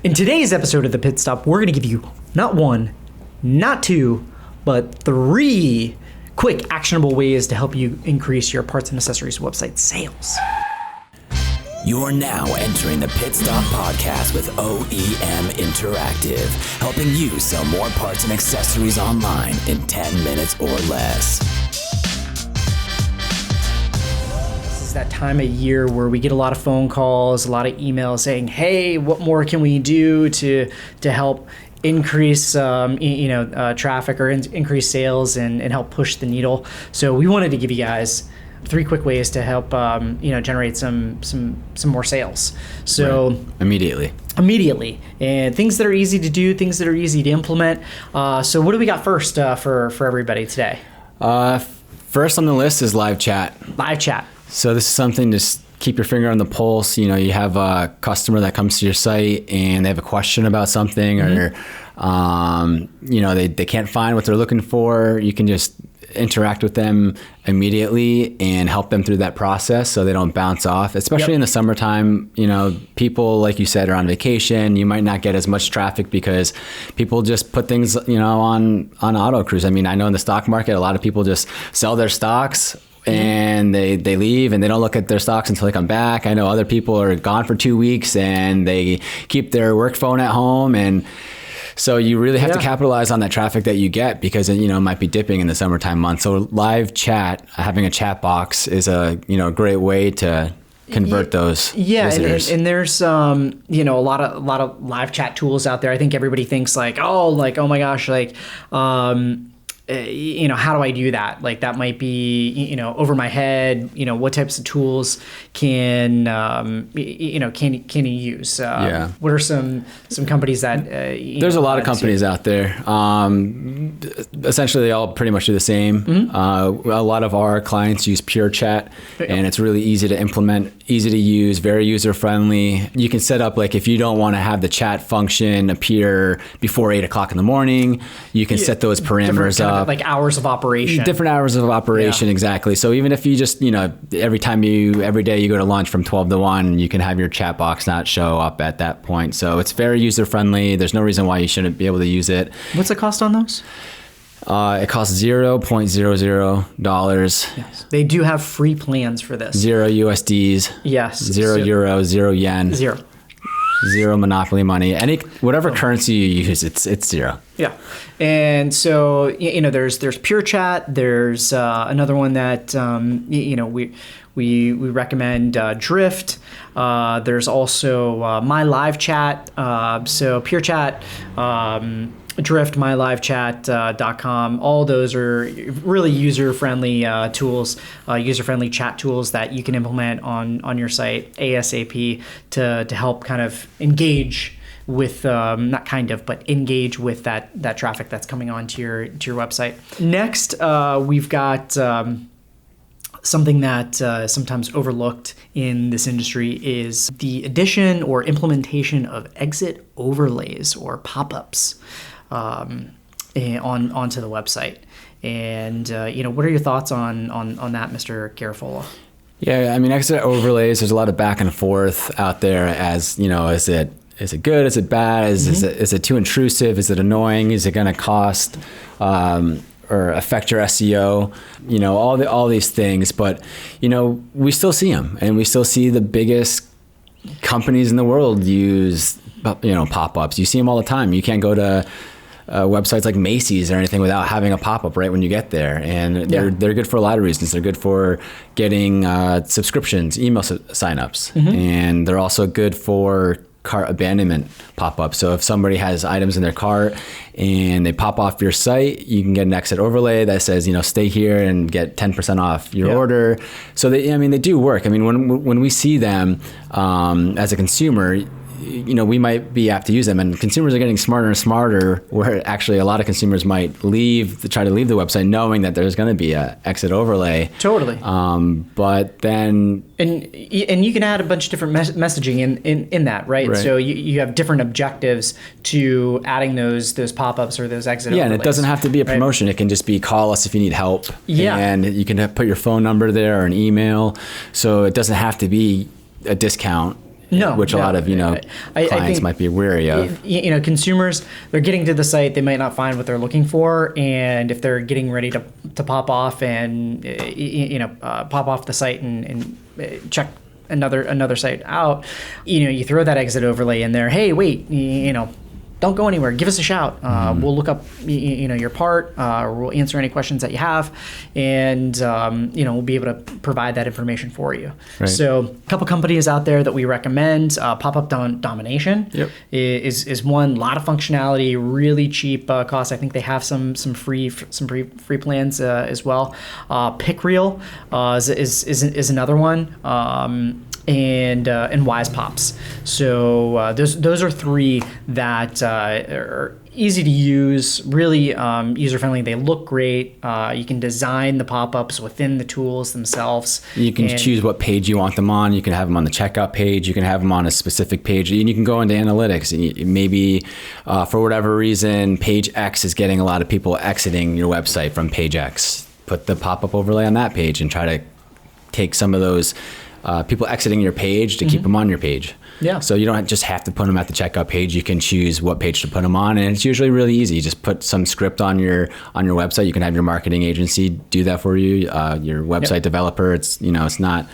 In today's episode of The Pit Stop, we're going to give you not one, not two, but three quick actionable ways to help you increase your parts and accessories website sales. You're now entering the Pit Stop Podcast with OEM Interactive, helping you sell more parts and accessories online in 10 minutes or less. This is that time of year where we get a lot of phone calls, a lot of emails saying, hey, what more can we do to help increase traffic or increase sales and help push the needle? So we wanted to give you guys three quick ways to help generate some more sales. So right. Immediately, and things that are easy to do, things that are easy to implement. So what do we got first for everybody today? First on the list is live chat. So this is something to keep your finger on the pulse. You know, you have a customer that comes to your site and they have a question about something, or they can't find what they're looking for. You can just interact with them immediately and help them through that process so they don't bounce off, especially in the summertime. You know, people, like you said, are on vacation. You might not get as much traffic because people just put things, on auto cruise. I mean, I know in the stock market, a lot of people just sell their stocks and they leave and they don't look at their stocks until they come back. I know other people are gone for 2 weeks and they keep their work phone at home, and so you really have to capitalize on that traffic that you get because it might be dipping in the summertime months. So live chat, having a chat box is a great way to convert those visitors. And there's a lot of live chat tools out there. I think everybody thinks oh my gosh, how do I do that? Like that might be, over my head. What types of tools can you use? What are some companies that there's a lot of companies out there. Essentially, they all pretty much do the same. A lot of our clients use Pure Chat, and it's really easy to implement, easy to use, very user friendly. You can set up if you don't want to have the chat function appear before 8 o'clock in the morning, you can set those parameters up. Like hours of operation. Different hours of operation, exactly. So even if you just, every day you go to lunch from 12 to 1, you can have your chat box not show up at that point. So it's very user friendly. There's no reason why you shouldn't be able to use it. What's the cost on those? It costs $0.00. Yes. They do have free plans for this. 0 USDs. Yes. 0 euros, 0 yen. Zero monopoly money. Whatever currency you use, it's zero. Yeah, and so there's Pure Chat. There's another one that we recommend, Drift. There's also My Live Chat. So Pure Chat, Drift, mylivechat.com. All those are really user-friendly tools, user-friendly chat tools that you can implement on your site ASAP to help kind of engage with engage with that traffic that's coming onto your website. Next, we've got something that sometimes overlooked in this industry is the addition or implementation of exit overlays or pop-ups onto the website. And what are your thoughts on that, Mr. Garafola? Yeah, I mean, exit overlays, there's a lot of back and forth out there as, is it good? Is it bad? Is it too intrusive? Is it annoying? Is it going to cost or affect your SEO? All these things. But, we still see them, and we still see the biggest companies in the world use, pop-ups. You see them all the time. You can't go to websites like Macy's or anything without having a pop-up right when you get there. And they're good for a lot of reasons. They're good for getting subscriptions, email signups, and they're also good for cart abandonment pop-up. So if somebody has items in their cart and they pop off your site, you can get an exit overlay that says, stay here and get 10% off your order. So they do work. I mean, when we see them as a consumer, we might be apt to use them, and consumers are getting smarter and smarter, where actually a lot of consumers might try to leave the website knowing that there's going to be a exit overlay. Totally. But then... And you can add a bunch of different messaging in that, right? So you have different objectives to adding those pop-ups or those exit overlays. And it doesn't have to be a promotion. It can just be call us if you need help. And you can put your phone number there or an email. So it doesn't have to be a discount. No, which a lot of I clients think, might be wary of. Consumers, they're getting to the site, they might not find what they're looking for, and if they're getting ready to pop off and pop off the site and check another site out, you throw that exit overlay in there. Hey, wait, don't go anywhere. Give us a shout. We'll look up, your part, or we'll answer any questions that you have, and we'll be able to provide that information for you. Right. So, a couple companies out there that we recommend. PopUpDomination is one. A lot of functionality, really cheap cost. I think they have some free plans as well. PickReal is another one. And Wise Pops. So those are three that are easy to use, really user-friendly. They look great. You can design the pop-ups within the tools themselves. You can choose what page you want them on. You can have them on the checkout page. You can have them on a specific page. And you can go into analytics. And maybe for whatever reason, page X is getting a lot of people exiting your website from page X. Put the pop-up overlay on that page and try to take some of those people exiting your page to keep them on your page. Yeah. So you don't just have to put them at the checkout page. You can choose what page to put them on, and it's usually really easy. You just put some script on your website. You can have your marketing agency do that for you. Your website developer. It's it's not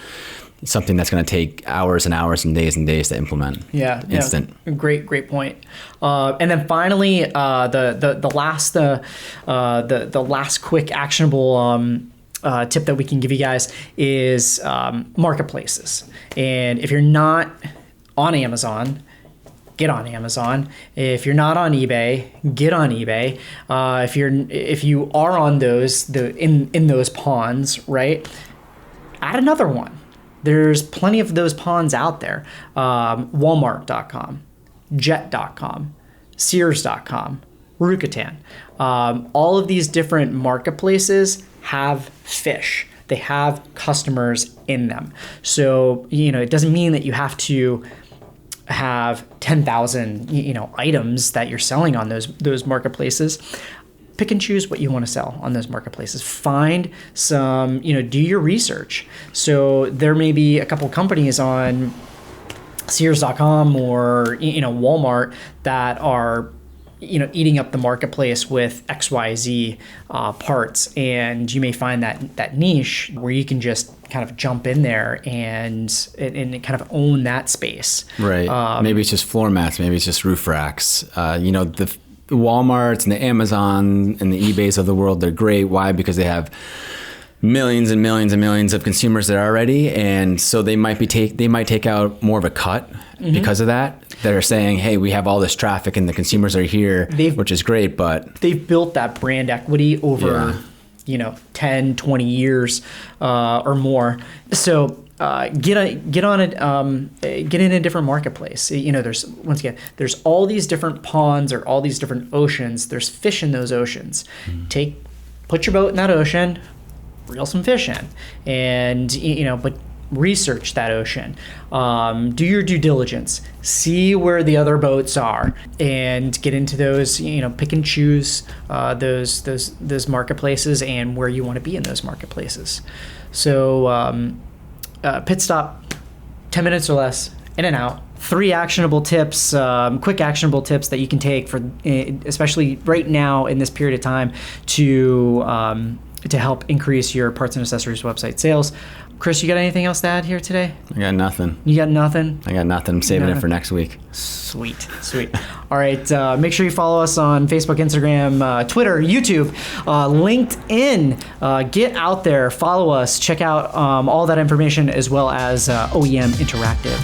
something that's going to take hours and hours and days to implement. Yeah. Instant. Yeah. Great point. And then finally, the last quick actionable tip that we can give you guys is marketplaces. And if you're not on Amazon, get on Amazon. If you're not on eBay, get on eBay. If you are on those in those ponds, right? Add another one. There's plenty of those ponds out there. Walmart.com, Jet.com, Sears.com, Rakuten. All of these different marketplaces have fish. They have customers in them. So, it doesn't mean that you have to have 10,000, items that you're selling on those marketplaces. Pick and choose what you want to sell on those marketplaces. Find some, do your research. So there may be a couple companies on Sears.com or, Walmart that are eating up the marketplace with XYZ parts, and you may find that niche where you can just kind of jump in there and kind of own that space. Right. Maybe it's just floor mats. Maybe it's just roof racks. The Walmarts and the Amazon and the eBays of the world, they're great. Why? Because they have millions and millions and millions of consumers there already, and so they might take out more of a cut because of that. That are saying, hey, we have all this traffic and the consumers are here, which is great, but they've built that brand equity over 10, 20 years or more. So get on it, get in a different marketplace. There's all these different ponds or all these different oceans. There's fish in those oceans. Put your boat in that ocean, reel some fish in, and but research that ocean. Do your due diligence. See where the other boats are, and get into those. Pick and choose those marketplaces and where you want to be in those marketplaces. So pit stop, 10 minutes or less, in and out. 3 actionable tips, quick actionable tips that you can take for, especially right now in this period of time, to help increase your parts and accessories website sales. Chris, you got anything else to add here today? I got nothing. You got nothing? I got nothing. I'm saving it for next week. Sweet. All right. Make sure you follow us on Facebook, Instagram, Twitter, YouTube, LinkedIn. Get out there, follow us, check out all that information, as well as OEM Interactive.